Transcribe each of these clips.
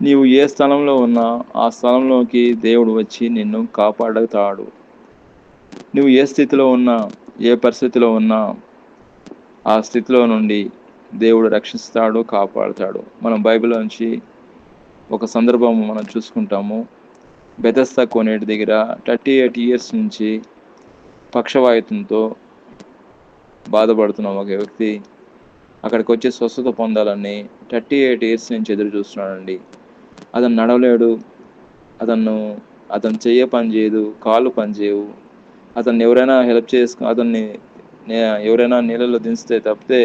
నీవు ఏ స్థలంలో ఉన్నా ఆ స్థలంలోకి దేవుడు వచ్చి నిన్ను కాపాడుతాడు. నువ్వు ఏ స్థితిలో ఉన్నా, ఏ పరిస్థితిలో ఉన్నా ఆ స్థితిలో నుండి దేవుడు రక్షిస్తాడు, కాపాడుతాడు. మనం బైబిల్ నుంచి ఒక సందర్భం మనం చూసుకుంటాము. బెతెస్దా కోనేటి దగ్గర 38 ఇయర్స్ నుంచి పక్షవాయుతంతో బాధపడుతున్న ఒక వ్యక్తి అక్కడికి వచ్చి స్వస్థత పొందాలని 38 ఇయర్స్ నుంచి ఎదురు చూస్తున్నాడండి. అతను నడవలేడు, అతను చెయ్య పని చేయదు, కాళ్ళు పని చేయవు. అతన్ని ఎవరైనా హెల్ప్ అతన్ని ఎవరైనా నీళ్ళలో దించితే తప్పితే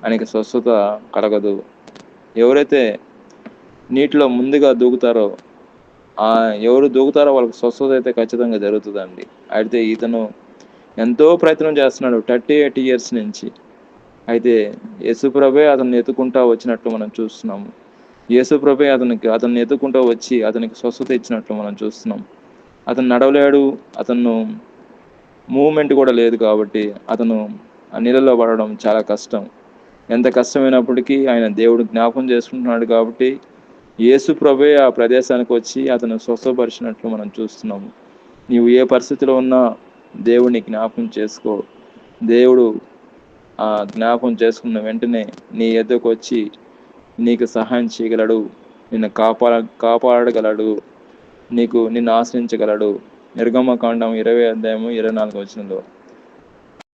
ఆయనకి స్వస్థత కలగదు. ఎవరైతే నీటిలో ముందుగా దూకుతారో ఎవరు దూకుతారో వాళ్ళకి స్వస్థత అయితే ఖచ్చితంగా జరుగుతుందండి. అయితే ఇతను ఎంతో ప్రయత్నం చేస్తున్నాడు 38 ఇయర్స్ నుంచి. అయితే యేసుప్రభే అతన్ని ఎత్తుకుంటా వచ్చినట్లు మనం చూస్తున్నాము. యేసుప్రభే అతన్ని ఎత్తుకుంటూ వచ్చి అతనికి స్వస్థత ఇచ్చినట్లు మనం చూస్తున్నాం. అతను నడవలేడు, అతను మూవ్మెంట్ కూడా లేదు కాబట్టి అతను ఆ నీళ్ళలో పడడం చాలా కష్టం. ఎంత కష్టమైనప్పటికీ ఆయన దేవుడు జ్ఞాపకం చేసుకుంటున్నాడు కాబట్టి యేసుప్రభే ఆ ప్రదేశానికి వచ్చి అతను స్వస్థపరిచినట్లు మనం చూస్తున్నాము. నీవు ఏ పరిస్థితిలో ఉన్నా దేవుడిని జ్ఞాపకం చేసుకో. దేవుడు ఆ జ్ఞాపకం చేసుకున్న వెంటనే నీ ఎద్దుకు వచ్చి నీకు సహాయం చేయగలడు, నిన్ను కాపాడగలడు, నిన్ను ఆశ్రయించగలడు. నిర్గమకాండం 20 అధ్యాయము 24 వచనంలో